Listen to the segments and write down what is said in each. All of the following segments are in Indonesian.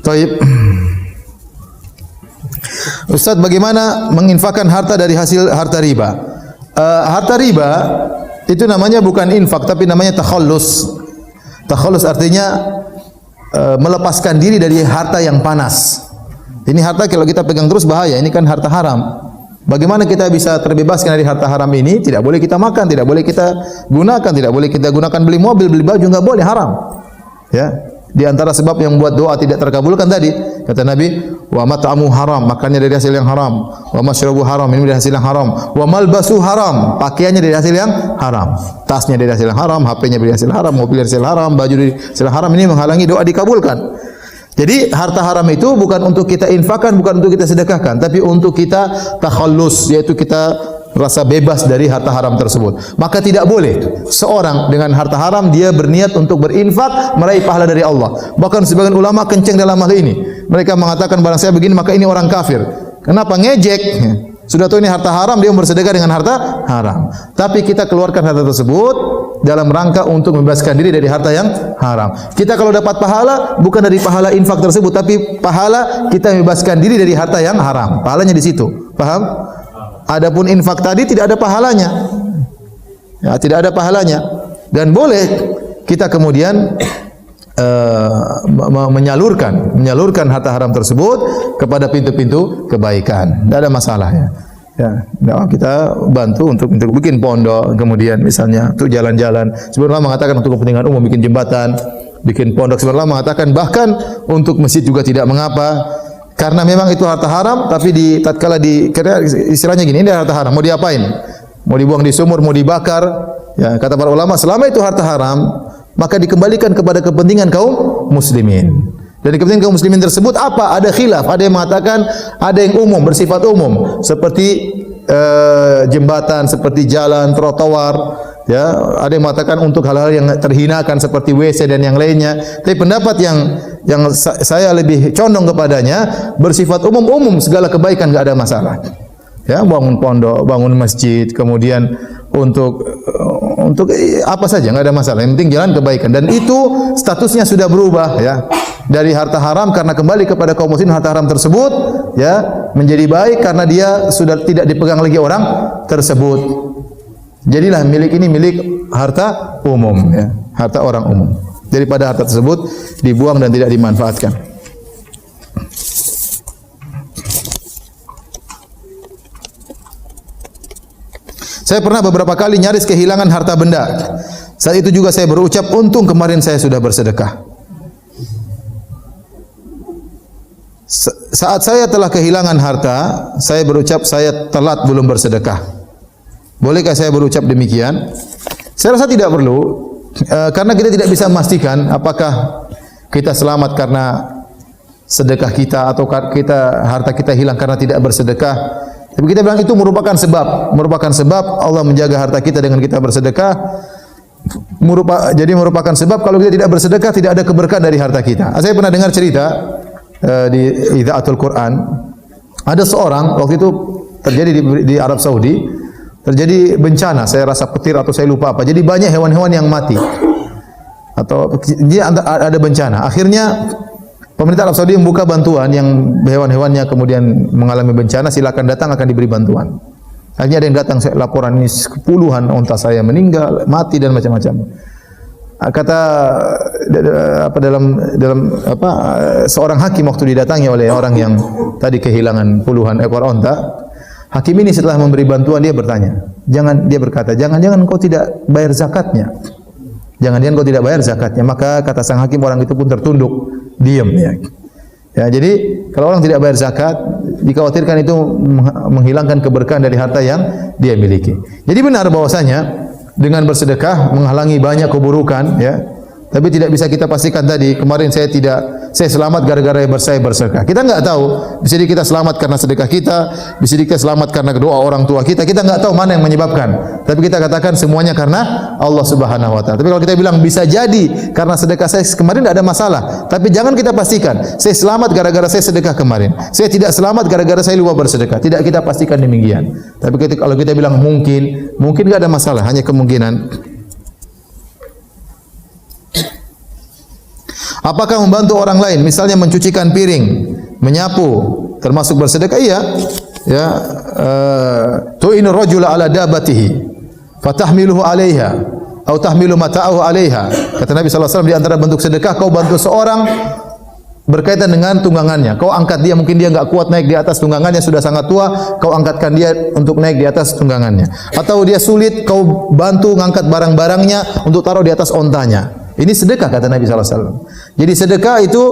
Baik. Ustaz, bagaimana menginfakkan harta dari hasil harta riba? Harta riba itu namanya bukan infak tapi namanya takhallus. Takhallus artinya melepaskan diri dari harta yang panas. Ini harta kalau kita pegang terus bahaya, ini kan harta haram. Bagaimana kita bisa terbebaskan dari harta haram ini? Tidak boleh kita makan, tidak boleh kita gunakan, tidak boleh kita gunakan beli mobil, beli baju, enggak boleh, haram. Ya. Di antara sebab yang membuat doa tidak terkabulkan tadi, kata Nabi, wa mat'amu haram, makannya dari hasil yang haram, wa masyrabu haram, minum dari hasil yang haram, wa malbasu haram, pakaiannya dari hasil yang haram, tasnya dari hasil yang haram, HP-nya dari hasil haram, mobil dari hasil haram, baju dari hasil haram, ini menghalangi doa dikabulkan. Jadi harta haram itu bukan untuk kita infakkan, bukan untuk kita sedekahkan, tapi untuk kita takhallus, yaitu kita rasa bebas dari harta haram tersebut. Maka tidak boleh seorang dengan harta haram dia berniat untuk berinfak meraih pahala dari Allah. Bahkan sebagian ulama kenceng dalam hal ini. Mereka mengatakan barang saya begini maka ini orang kafir. Kenapa? Ngejek. Sudah tahu ini harta haram, dia bersedekah dengan harta haram. Tapi kita keluarkan harta tersebut dalam rangka untuk membebaskan diri dari harta yang haram. Kita kalau dapat pahala bukan dari pahala infak tersebut, tapi pahala kita membebaskan diri dari harta yang haram. Pahalanya di situ. Paham? Adapun infak tadi tidak ada pahalanya. Ya, tidak ada pahalanya. Dan boleh kita kemudian menyalurkan harta haram tersebut kepada pintu-pintu kebaikan. Tidak ada masalah ya. Ya, kita bantu untuk bikin pondok, kemudian misalnya untuk jalan-jalan. Sebenarnya mengatakan untuk kepentingan umum bikin jembatan, bikin pondok. Sebenarnya mengatakan bahkan untuk masjid juga tidak mengapa. Karena memang itu harta haram, tapi tatkala istilahnya gini, ini harta haram, mau diapain? Mau dibuang di sumur, mau dibakar? Ya, kata para ulama, selama itu harta haram, maka dikembalikan kepada kepentingan kaum muslimin. Dan kepentingan kaum muslimin tersebut apa? Ada khilaf, ada yang mengatakan ada yang umum, bersifat umum, seperti jembatan, seperti jalan, trotoar. Ya, ada yang mengatakan untuk hal-hal yang terhinakan seperti WC dan yang lainnya. Tapi pendapat yang saya lebih condong kepadanya bersifat umum segala kebaikan enggak ada masalah. Ya, bangun pondok, bangun masjid, kemudian untuk apa saja enggak ada masalah. Yang penting jalan kebaikan dan itu statusnya sudah berubah ya. Dari harta haram karena kembali kepada kaum muslimin harta haram tersebut ya menjadi baik karena dia sudah tidak dipegang lagi orang tersebut. Jadilah milik ini milik harta umum ya, harta orang umum. Daripada harta tersebut dibuang dan tidak dimanfaatkan. Saya pernah beberapa kali nyaris kehilangan harta benda. Saat itu juga saya berucap, untung kemarin saya sudah bersedekah. Saat saya telah kehilangan harta, saya berucap saya telat belum bersedekah. Bolehkah saya berucap demikian? Saya rasa tidak perlu, karena kita tidak bisa memastikan apakah kita selamat karena sedekah kita atau harta kita hilang karena tidak bersedekah. Tapi kita bilang itu merupakan sebab Allah menjaga harta kita dengan kita bersedekah. Jadi merupakan sebab kalau kita tidak bersedekah tidak ada keberkahan dari harta kita. Saya pernah dengar cerita di Idaatul Quran. Ada seorang waktu itu terjadi di Arab Saudi. Terjadi bencana, saya rasa petir atau saya lupa apa. Jadi banyak hewan-hewan yang mati. Atau dia ada bencana. Akhirnya pemerintah Arab Saudi membuka bantuan yang hewan-hewannya kemudian mengalami bencana, silakan datang akan diberi bantuan. Akhirnya ada yang datang laporan ini puluhan unta saya meninggal, mati dan macam-macam. Kata seorang hakim waktu didatangi oleh orang yang tadi kehilangan puluhan ekor unta. Hakim ini setelah memberi bantuan dia bertanya, dia berkata, jangan-jangan engkau tidak bayar zakatnya. Jangan-jangan engkau tidak bayar zakatnya. Maka kata sang hakim orang itu pun tertunduk, diam ya. Ya, jadi kalau orang tidak bayar zakat, dikhawatirkan itu menghilangkan keberkahan dari harta yang dia miliki. Jadi benar bahwasanya dengan bersedekah menghalangi banyak keburukan ya. Tapi tidak bisa kita pastikan tadi, kemarin saya selamat gara-gara saya bersedekah. Kita enggak tahu, bisa jadi kita selamat karena sedekah kita, bisa jadi kita selamat karena doa orang tua kita. Kita enggak tahu mana yang menyebabkan. Tapi kita katakan semuanya karena Allah Subhanahu wa taala. Tapi kalau kita bilang bisa jadi karena sedekah saya kemarin tidak ada masalah. Tapi jangan kita pastikan, saya selamat gara-gara saya sedekah kemarin. Saya tidak selamat gara-gara saya lupa bersedekah. Tidak kita pastikan demikian. Tapi kalau kita bilang mungkin enggak ada masalah, hanya kemungkinan. Apakah membantu orang lain, misalnya mencucikan piring, menyapu, termasuk bersedekah? Iya. Ya, tu'inu rajula ala dabatihi fatahmiluhu 'alaiha atau tahmilu mata'ahu 'alaiha. Kata Nabi sallallahu alaihi wasallam, di antara bentuk sedekah kau bantu seorang berkaitan dengan tunggangannya. Kau angkat dia, mungkin dia enggak kuat naik di atas tunggangannya, sudah sangat tua, kau angkatkan dia untuk naik di atas tunggangannya. Atau dia sulit, kau bantu ngangkat barang-barangnya untuk taruh di atas ontanya. Ini sedekah kata Nabi sallallahu alaihi wasallam. Jadi sedekah itu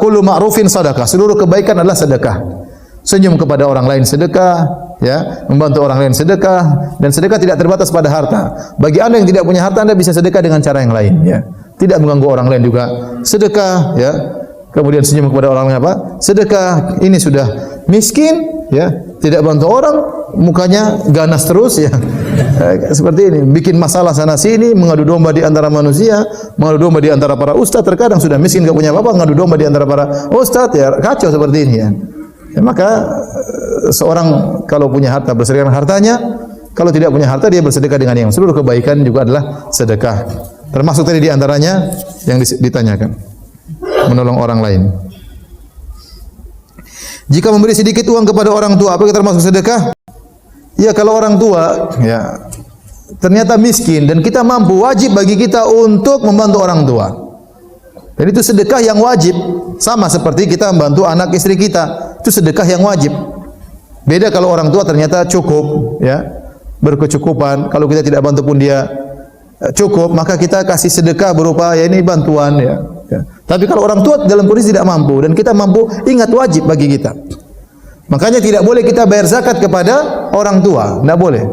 kullu ma'rufin sadaqah. Seluruh kebaikan adalah sedekah. Senyum kepada orang lain sedekah, ya, membantu orang lain sedekah, dan sedekah tidak terbatas pada harta. Bagi Anda yang tidak punya harta, Anda bisa sedekah dengan cara yang lain, ya. Tidak mengganggu orang lain juga sedekah, ya. Kemudian senyum kepada orang lain apa? Sedekah. Ini sudah miskin, ya, tidak bantu orang, mukanya ganas terus, ya. Seperti ini, bikin masalah sana sini, mengadu domba di antara manusia, mengadu domba di antara para ustaz. Terkadang sudah miskin, enggak punya apa-apa, mengadu domba di antara para ustaz, ya, kacau seperti ini, ya. Ya, maka seorang kalau punya harta bersedekah dengan hartanya, kalau tidak punya harta dia bersedekah dengan yang seluruh kebaikan juga adalah sedekah. Termasuk tadi di antaranya yang ditanyakan, menolong orang lain. Jika memberi sedikit uang kepada orang tua, apakah termasuk sedekah? Ya, kalau orang tua ya ternyata miskin dan kita mampu, wajib bagi kita untuk membantu orang tua. Dan itu sedekah yang wajib. Sama seperti kita membantu anak istri kita, itu sedekah yang wajib. Beda kalau orang tua ternyata cukup, ya, berkecukupan. Kalau kita tidak bantu pun dia cukup, maka kita kasih sedekah berupa ya ini bantuan, ya. Tapi kalau orang tua dalam kondisi tidak mampu dan kita mampu, ingat wajib bagi kita. Makanya tidak boleh kita bayar zakat kepada orang tua, tidak boleh.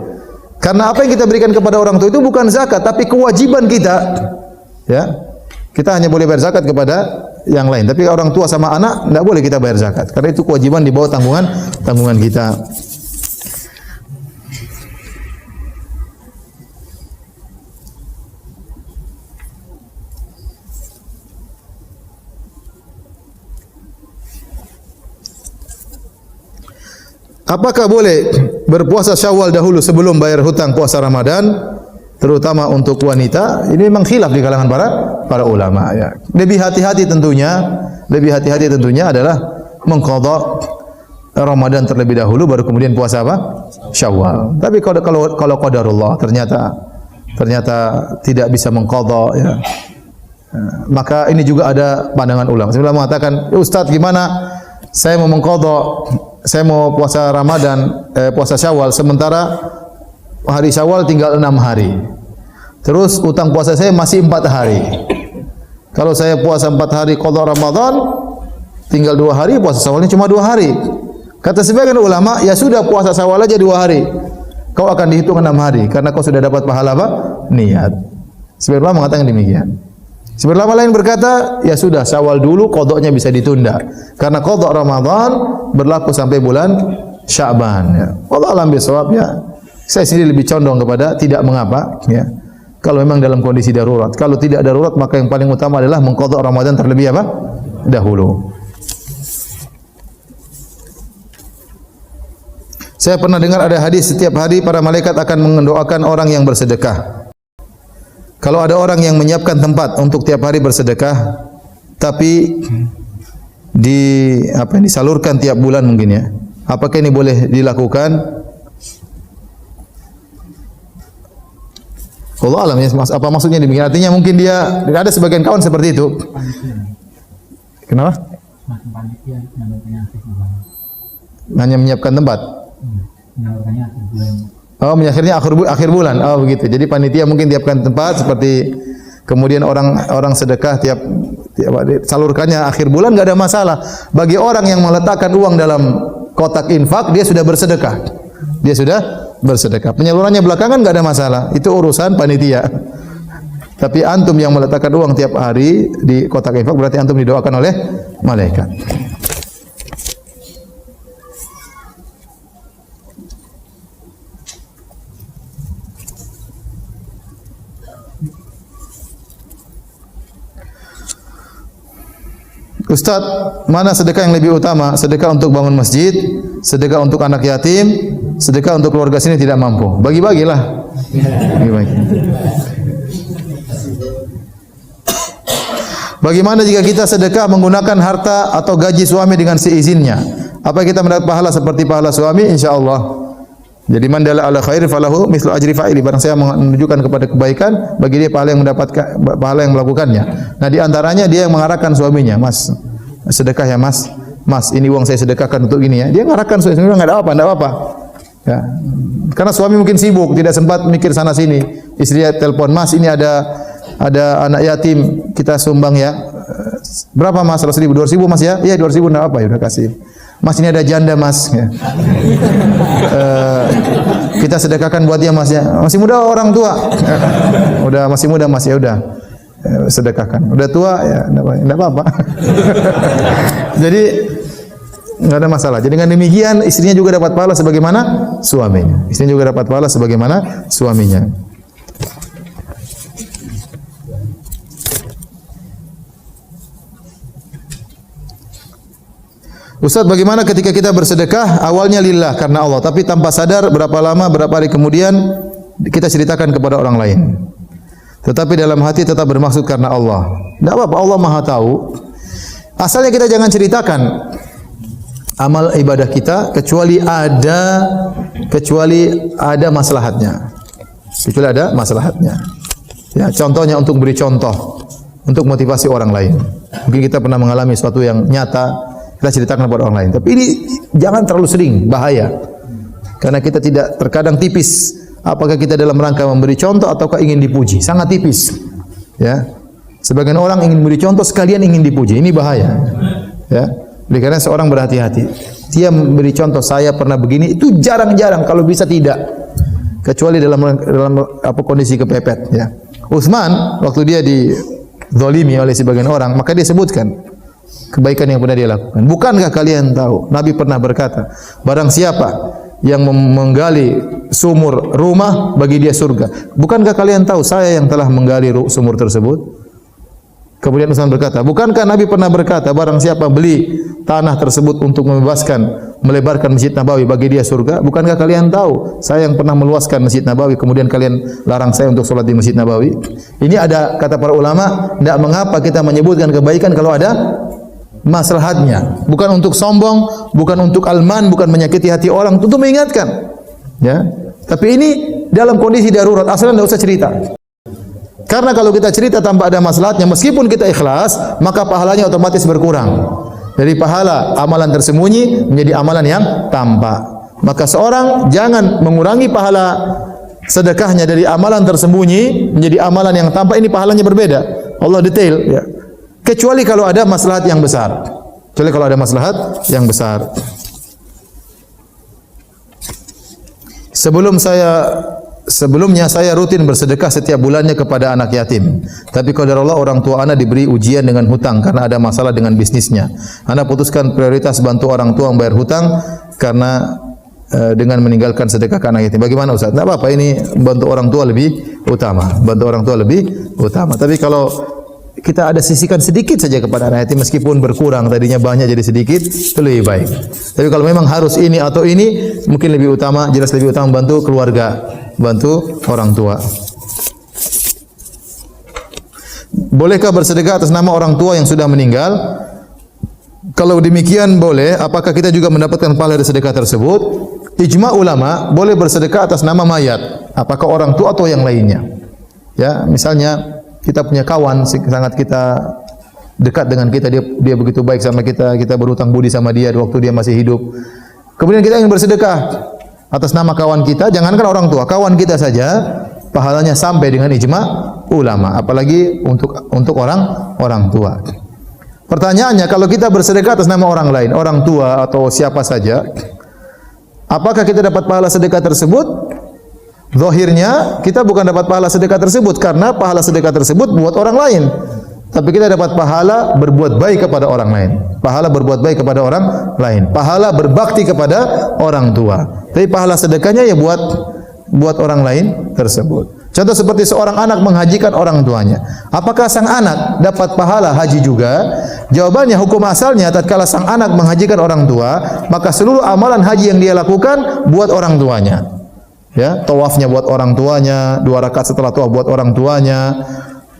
Karena apa yang kita berikan kepada orang tua itu bukan zakat, tapi kewajiban kita. Ya, kita hanya boleh bayar zakat kepada yang lain. Tapi orang tua sama anak tidak boleh kita bayar zakat, karena itu kewajiban di bawah tanggungan kita. Apakah boleh berpuasa Syawal dahulu sebelum bayar hutang puasa Ramadan, terutama untuk wanita? Ini memang khilaf di kalangan para ulama, ya. Lebih hati-hati tentunya adalah mengqadha Ramadan terlebih dahulu baru kemudian puasa apa? Syawal. Tapi kalau qadarullah ternyata tidak bisa mengqadha, ya, maka ini juga ada pandangan ulama. Sebenarnya mengatakan, Ustaz gimana? Saya mau mengqadha, saya mau puasa Ramadan, puasa Syawal, sementara hari Syawal tinggal 6 hari. Terus utang puasa saya masih 4 hari. Kalau saya puasa 4 hari qadha Ramadan, tinggal 2 hari, puasa Syawalnya cuma 2 hari. Kata sebagian ulama, ya sudah puasa Syawal aja 2 hari. Kau akan dihitung 6 hari karena kau sudah dapat pahala apa? Niat. Sebagian ulama mengatakan demikian. Sebagian ulama lain berkata, ya sudah Syawal dulu, qadhanya bisa ditunda. Karena qadha Ramadan berlaku sampai bulan Sya'ban, ya. Wallahu a'lam bishawab, ya. Saya sendiri lebih condong kepada tidak mengapa, ya. Kalau memang dalam kondisi darurat. Kalau tidak darurat, maka yang paling utama adalah mengqadha Ramadan terlebih apa? Dahulu. Saya pernah dengar ada hadis setiap hari para malaikat akan mendoakan orang yang bersedekah. Kalau ada orang yang menyiapkan tempat untuk tiap hari bersedekah, tapi disalurkan tiap bulan mungkin, ya. Apakah ini boleh dilakukan? Allah alam, ya, apa maksudnya demikian? Artinya mungkin dia ada sebagian kawan seperti itu. Kenapa? Hanya menyiapkan tempat. Oh, akhirnya akhir bulan. Oh, begitu. Jadi panitia mungkin tiapkan tempat seperti kemudian orang sedekah tiap salurkannya akhir bulan, enggak ada masalah. Bagi orang yang meletakkan uang dalam kotak infak, dia sudah bersedekah. Penyalurannya belakangan enggak ada masalah. Itu urusan panitia. Tapi antum yang meletakkan uang tiap hari di kotak infak berarti antum didoakan oleh malaikat. Ustaz, mana sedekah yang lebih utama? Sedekah untuk bangun masjid, sedekah untuk anak yatim, sedekah untuk keluarga sini tidak mampu. Bagi-bagilah. Bagi-bagi. Bagaimana jika kita sedekah menggunakan harta atau gaji suami dengan seizinnya? Apa kita mendapat pahala seperti pahala suami? Insyaallah. Jadi man dalla ala khair falahu mislu ajri fa'ili. Barang saya menunjukkan kepada kebaikan, bagi dia pahala yang mendapatkan, pahala yang melakukannya. Nah, di antaranya dia yang mengarahkan suaminya, "Mas, sedekah ya, Mas. Mas, ini uang saya sedekahkan untuk ini ya." Dia mengarahkan suaminya, enggak ada apa, enggak apa-apa. Ya. Karena suami mungkin sibuk, tidak sempat mikir sana sini. Istri telepon, "Mas, ini ada anak yatim, kita sumbang ya." "Berapa Mas? 100.000, 200.000 Mas ya?" "Iya, 200.000 enggak apa ya, udah kasih." "Mas, ini ada janda Mas ya. Kita sedekahkan buat dia Mas ya." "Masih muda orang tua." "Udah masih muda Mas ya, udah sedekahkan." "Udah tua ya, enggak apa-apa." Jadi enggak ada masalah. Jadi dengan demikian istrinya juga dapat pahala sebagaimana suaminya. Istrinya juga dapat pahala sebagaimana suaminya. Ustaz, bagaimana ketika kita bersedekah awalnya lillah karena Allah, tapi tanpa sadar berapa lama, berapa hari kemudian kita ceritakan kepada orang lain. Tetapi dalam hati tetap bermaksud karena Allah. Tidak apa-apa, Allah Maha tahu. Asalnya kita jangan ceritakan amal ibadah kita kecuali ada maslahatnya. Kecuali ada maslahatnya. Ya, contohnya untuk beri contoh, untuk motivasi orang lain. Mungkin kita pernah mengalami sesuatu yang nyata, kita ceritakan kepada orang lain. Tapi ini jangan terlalu sering, bahaya. Karena kita tidak, terkadang tipis. Apakah kita dalam rangka memberi contoh ataukah ingin dipuji? Sangat tipis. Ya. Sebagian orang ingin memberi contoh sekalian ingin dipuji. Ini bahaya. Ya. Oleh karena seorang berhati-hati. Dia memberi contoh, saya pernah begini, itu jarang-jarang, kalau bisa tidak. Kecuali dalam kondisi kepepet, ya. Utsman waktu dia dizalimi oleh sebagian orang, maka dia sebutkan kebaikan yang pernah dia lakukan. Bukankah kalian tahu Nabi pernah berkata, barang siapa yang menggali sumur rumah bagi dia surga. Bukankah kalian tahu saya yang telah menggali sumur tersebut? Kemudian Utsman berkata, bukankah Nabi pernah berkata, barang siapa beli tanah tersebut untuk melebarkan Masjid Nabawi bagi dia surga? Bukankah kalian tahu saya yang pernah meluaskan Masjid Nabawi, kemudian kalian larang saya untuk sholat di Masjid Nabawi? Ini ada kata para ulama, tidak mengapa kita menyebutkan kebaikan kalau ada maslahatnya, bukan untuk sombong, bukan untuk alman, bukan menyakiti hati orang, tentu mengingatkan, ya. Tapi ini dalam kondisi darurat, asalnya tidak usah cerita. Karena kalau kita cerita tanpa ada maslahatnya, meskipun kita ikhlas, maka pahalanya otomatis berkurang. Dari pahala amalan tersembunyi menjadi amalan yang tampak. Maka seorang jangan mengurangi pahala sedekahnya dari amalan tersembunyi menjadi amalan yang tampak. Ini pahalanya berbeda. Allah detail, ya. Kecuali kalau ada maslahat yang besar. Kecuali kalau ada maslahat yang besar. Sebelumnya saya rutin bersedekah setiap bulannya kepada anak yatim. Tapi qadarullah orang tua anak diberi ujian dengan hutang karena ada masalah dengan bisnisnya. Anak putuskan prioritas bantu orang tua membayar hutang karena dengan meninggalkan sedekah ke anak yatim. Bagaimana Ustaz? Tidak apa-apa, ini bantu orang tua lebih utama. Bantu orang tua lebih utama. Tapi kalau kita ada sisihkan sedikit saja kepada anak yatim, meskipun berkurang, tadinya banyak jadi sedikit, itu lebih baik. Tapi kalau memang harus ini atau ini, mungkin lebih utama, jelas lebih utama bantu keluarga, bantu orang tua. Bolehkah bersedekah atas nama orang tua yang sudah meninggal? Kalau demikian boleh. Apakah kita juga mendapatkan pahala dari sedekah tersebut? Ijma ulama boleh bersedekah atas nama mayat, apakah orang tua atau yang lainnya. Ya, misalnya kita punya kawan sangat kita dekat dengan kita, dia begitu baik sama kita, kita berutang budi sama dia waktu dia masih hidup. Kemudian kita ingin bersedekah atas nama kawan kita, jangankan orang tua, kawan kita saja pahalanya sampai dengan ijma ulama, apalagi untuk orang tua. Pertanyaannya, kalau kita bersedekah atas nama orang lain, orang tua atau siapa saja, apakah kita dapat pahala sedekah tersebut? Zahirnya kita bukan dapat pahala sedekah tersebut karena pahala sedekah tersebut buat orang lain. Tapi kita dapat pahala berbuat baik kepada orang lain. Pahala berbuat baik kepada orang lain. Pahala berbakti kepada orang tua. Tapi pahala sedekahnya ya buat orang lain tersebut. Contoh seperti seorang anak menghajikan orang tuanya. Apakah sang anak dapat pahala haji juga? Jawabannya, hukum asalnya tatkala sang anak menghajikan orang tua, maka seluruh amalan haji yang dia lakukan buat orang tuanya. Ya, tawafnya buat orang tuanya, 2 rakaat setelah tawaf buat orang tuanya.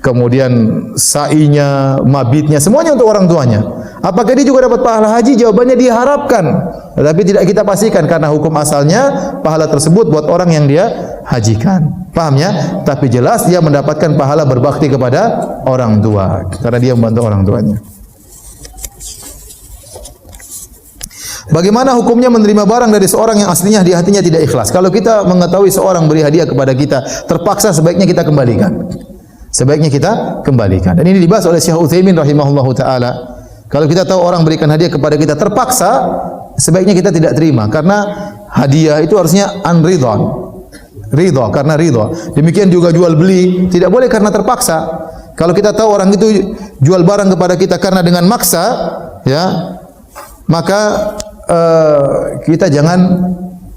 kemudian sa'inya, mabitnya, semuanya untuk orang tuanya. Apakah dia juga dapat pahala haji? Jawabannya diharapkan. Tetapi tidak kita pastikan karena hukum asalnya pahala tersebut buat orang yang dia hajikan. Paham ya? Tapi jelas dia mendapatkan pahala berbakti kepada orang tua karena dia membantu orang tuanya. Bagaimana hukumnya menerima barang dari seorang yang aslinya di hatinya tidak ikhlas? Kalau kita mengetahui seorang beri hadiah kepada kita, terpaksa sebaiknya kita kembalikan. Sebaiknya kita kembalikan. Dan ini dibahas oleh Syekh Utsaimin rahimahullahu taala. Kalau kita tahu orang berikan hadiah kepada kita terpaksa, sebaiknya kita tidak terima karena hadiah itu harusnya ridha, karena ridha. Demikian juga jual beli, tidak boleh karena terpaksa. Kalau kita tahu orang itu jual barang kepada kita karena dengan maksa, ya, maka kita jangan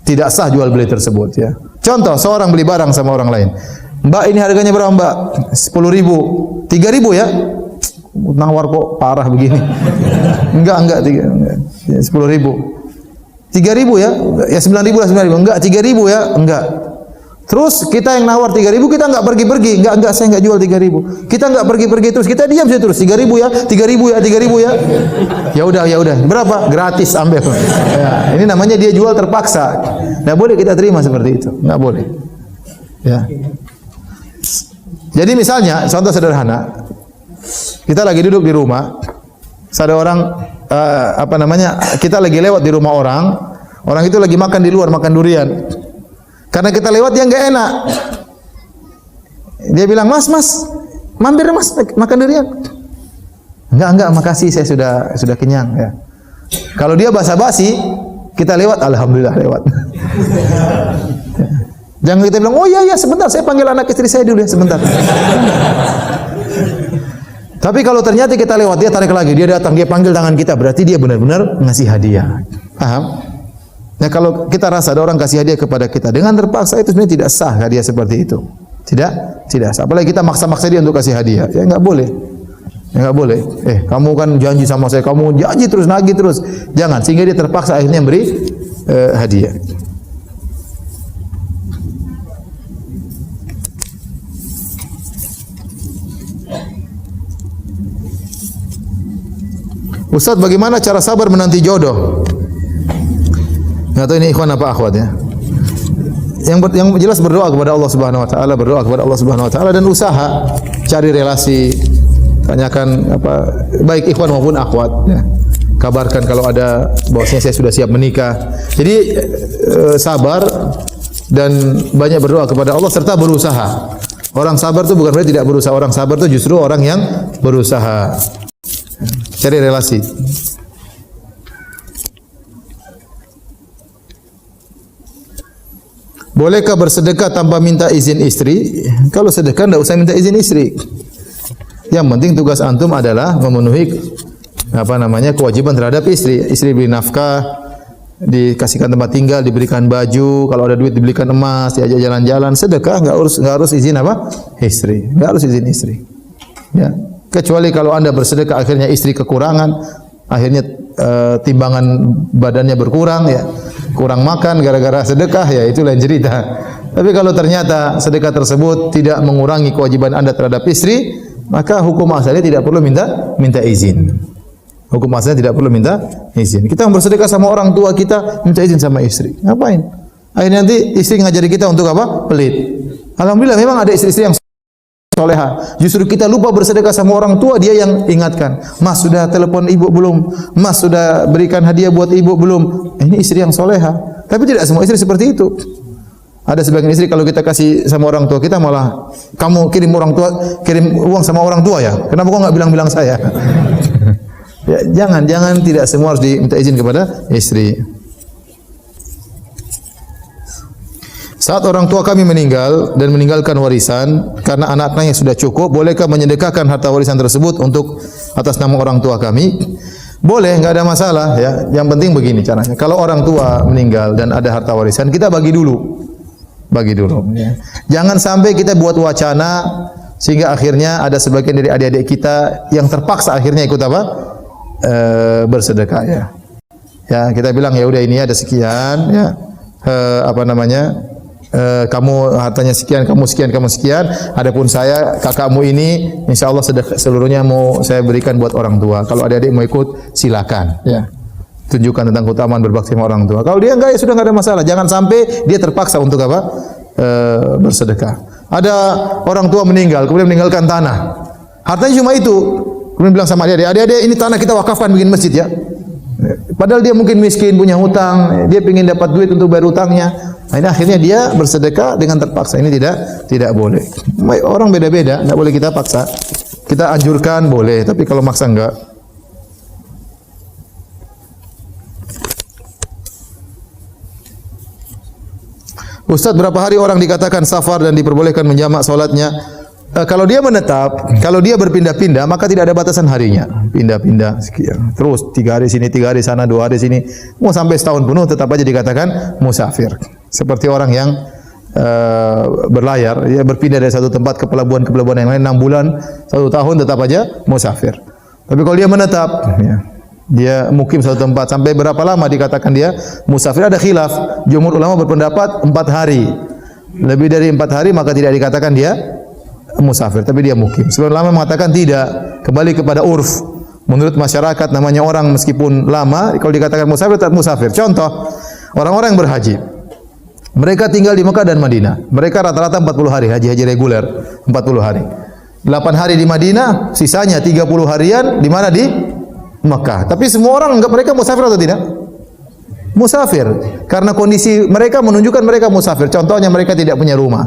tidak sah jual beli tersebut, ya. Contoh, seorang beli barang sama orang lain. Mbak, ini harganya berapa, Mbak? 10.000. 3.000 ya? Nawar kok parah begini. Enggak, 10.000. 3.000 ya? Ya 9.000 lah, 9.000. Enggak, 3.000 ya? Enggak. Terus kita yang nawar 3.000, kita enggak pergi-pergi. Enggak, saya enggak jual 3.000. Kita enggak pergi-pergi terus, kita diam saja terus. 3.000 ya? 3.000 ya? 3.000 ya? Ya udah. Berapa? Gratis ambil. Ya, ini namanya dia jual terpaksa. Enggak boleh kita terima seperti itu. Enggak boleh. Ya. Jadi misalnya, contoh sederhana, kita lagi duduk di rumah, ada orang kita lagi lewat di rumah orang itu lagi makan di luar, makan durian. Karena kita lewat dia enggak enak. Dia bilang, "Mas, mampir Mas makan durian." Enggak, makasih, saya sudah kenyang, ya. Kalau dia basa-basi, kita lewat, alhamdulillah lewat. Jangan kita bilang, "Oh iya sebentar, saya panggil anak istri saya dulu ya, sebentar." Tapi kalau ternyata kita lewat, dia tarik lagi, dia datang, dia panggil tangan kita, berarti dia benar-benar ngasih hadiah. Paham? Nah, kalau kita rasa ada orang kasih hadiah kepada kita dengan terpaksa, itu sebenarnya tidak sah hadiah seperti itu. Tidak sah. Apalagi kita maksa-maksa dia untuk kasih hadiah. Ya enggak boleh. Ya enggak boleh. Kamu kan janji sama saya, kamu janji terus, nagih terus. Jangan, sehingga dia terpaksa akhirnya beri hadiah. Ustaz, bagaimana cara sabar menanti jodoh? Enggak tahu ini ikhwan apa akhwat, ya. Yang jelas berdoa kepada Allah Subhanahu wa taala, dan usaha cari relasi. Tanyakan baik ikhwan maupun akhwat, ya. Kabarkan kalau ada bahwasanya saya sudah siap menikah. Jadi sabar dan banyak berdoa kepada Allah serta berusaha. Orang sabar itu bukan berarti tidak berusaha. Orang sabar itu justru orang yang berusaha. Cari relasi. Bolehkah bersedekah tanpa minta izin istri? Kalau sedekah tidak usah minta izin istri. Yang penting tugas antum adalah memenuhi kewajiban terhadap istri. Istri beri nafkah, dikasihkan tempat tinggal, diberikan baju, kalau ada duit dibelikan emas, diajak jalan-jalan. Sedekah enggak harus izin istri. Enggak harus izin istri. Ya. Kecuali kalau Anda bersedekah akhirnya istri kekurangan, akhirnya timbangan badannya berkurang, ya. Kurang makan gara-gara sedekah, ya itu lain cerita. Tapi kalau ternyata sedekah tersebut tidak mengurangi kewajiban Anda terhadap istri, maka hukum asalnya tidak perlu minta izin. Hukum asalnya tidak perlu minta izin. Kita bersedekah sama orang tua kita, minta izin sama istri. Ngapain? Akhirnya nanti istri ngajari kita untuk apa? Pelit. Alhamdulillah memang ada istri-istri yang soleha. Justru kita lupa bersedekah sama orang tua, dia yang ingatkan. Mas sudah telepon ibu belum? Mas sudah berikan hadiah buat ibu belum? Ini istri yang soleha. Tapi tidak semua istri seperti itu. Ada sebagian istri kalau kita kasih sama orang tua kita malah, kamu kirim uang sama orang tua ya? Kenapa kok nggak bilang-bilang saya? Ya, jangan tidak semua harus diminta izin kepada istri. Saat orang tua kami meninggal dan meninggalkan warisan karena anak-anaknya sudah cukup, bolehkah menyedekahkan harta warisan tersebut untuk atas nama orang tua kami? Boleh, enggak ada masalah, ya. Yang penting begini caranya. Kalau orang tua meninggal dan ada harta warisan, kita bagi dulu. Ya. Jangan sampai kita buat wacana sehingga akhirnya ada sebagian dari adik-adik kita yang terpaksa akhirnya ikut bersedekah, ya. Ya, kita bilang ya udah ini ada sekian, ya. kamu hartanya sekian, kamu sekian, kamu sekian. Adapun saya, kakakmu ini, insya Allah seluruhnya mau saya berikan buat orang tua. Kalau adik-adik mau ikut, silakan. Ya. Tunjukkan tentang keutamaan berbakti sama orang tua. Kalau dia enggak, ya sudah enggak ada masalah. Jangan sampai dia terpaksa untuk apa? Bersedekah. Ada orang tua meninggal, kemudian meninggalkan tanah. Hartanya cuma itu. Kemudian bilang sama adik-adik, ini tanah kita wakafkan bikin masjid ya. Padahal dia mungkin miskin, punya hutang, dia ingin dapat duit untuk bayar hutangnya. Nah, ini akhirnya dia bersedekah dengan terpaksa. Ini tidak boleh. Orang beda-beda, tidak boleh kita paksa. Kita anjurkan boleh, tapi kalau maksa enggak. Ustaz, berapa hari orang dikatakan safar dan diperbolehkan menjamak salatnya? Kalau dia menetap, kalau dia berpindah-pindah, maka tidak ada batasan harinya. Pindah-pindah sekian. Terus 3 hari sini, 3 hari sana, 2 hari sini. Mau sampai setahun penuh tetap aja dikatakan musafir. Seperti orang yang berlayar, dia berpindah dari satu tempat ke pelabuhan yang lain 6 bulan, 1 tahun tetap aja musafir. Tapi kalau dia menetap, ya, dia mukim satu tempat sampai berapa lama dikatakan dia musafir? Ada khilaf. Jumhur ulama berpendapat 4 hari. Lebih dari 4 hari maka tidak dikatakan dia musafir, tapi dia mukim. Sebagian ulama mengatakan tidak, kembali kepada urf. Menurut masyarakat namanya orang meskipun lama, kalau dikatakan musafir tetap musafir. Contoh, orang-orang yang berhaji. Mereka tinggal di Mekah dan Madinah. Mereka rata-rata 40 hari, haji reguler 40 hari. 8 hari di Madinah, sisanya 30 harian di mana? Di Mekah. Tapi semua orang anggap mereka musafir atau tidak? Musafir. Karena kondisi mereka menunjukkan mereka musafir. Contohnya mereka tidak punya rumah.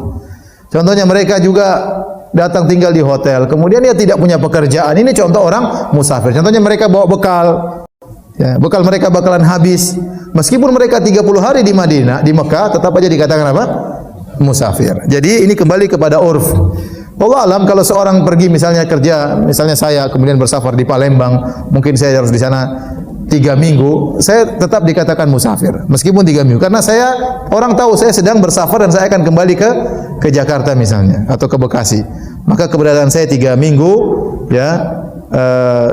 Contohnya mereka juga datang tinggal di hotel. Kemudian dia tidak punya pekerjaan. Ini contoh orang musafir. Contohnya mereka bawa bekal. Ya, bekal mereka bakalan habis. Meskipun mereka 30 hari di Madinah, di Mekah, tetap aja dikatakan apa? Musafir. Jadi ini kembali kepada urf. Allah alam, kalau seorang pergi misalnya kerja, misalnya saya kemudian bersafar di Palembang, mungkin saya harus di sana 3 minggu, saya tetap dikatakan musafir. Meskipun 3 minggu, karena orang tahu saya sedang bersafar dan saya akan kembali ke Jakarta misalnya atau ke Bekasi. Maka keberadaan saya 3 minggu, ya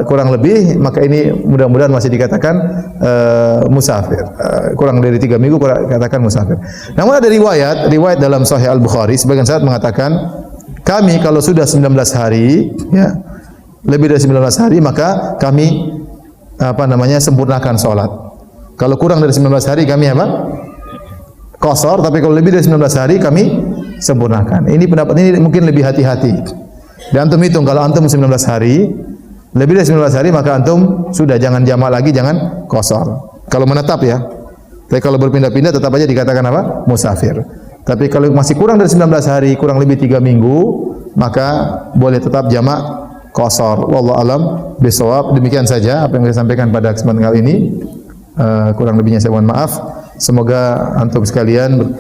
kurang lebih, maka ini mudah-mudahan masih dikatakan musafir. Kurang dari 3 minggu dikatakan musafir. Namun ada riwayat dalam Sahih Al-Bukhari, sebagian sahabat mengatakan, kami kalau sudah 19 hari, ya, lebih dari 19 hari, maka kami sempurnakan sholat. Kalau kurang dari 19 hari kami qasar, tapi kalau lebih dari 19 hari kami sempurnakan. Ini pendapat ini mungkin lebih hati-hati. Dan antum hitung, kalau antum 19 hari, lebih dari 19 hari, maka antum sudah jangan jamak lagi, jangan qasar. Kalau menetap ya. Tapi kalau berpindah-pindah tetap aja dikatakan apa? Musafir. Tapi kalau masih kurang dari 19 hari, kurang lebih 3 minggu, maka boleh tetap jamak qasar. Wallahu alam bisawab. Demikian saja apa yang saya sampaikan pada kesempatan kali ini. Kurang lebihnya saya mohon maaf. Semoga antum sekalian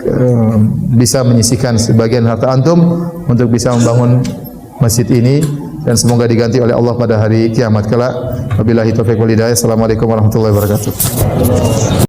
bisa menyisihkan sebagian harta antum untuk bisa membangun masjid ini, dan semoga diganti oleh Allah pada hari kiamat kelak. Wabillahi taufiq wal hidayah. Assalamualaikum warahmatullahi wabarakatuh.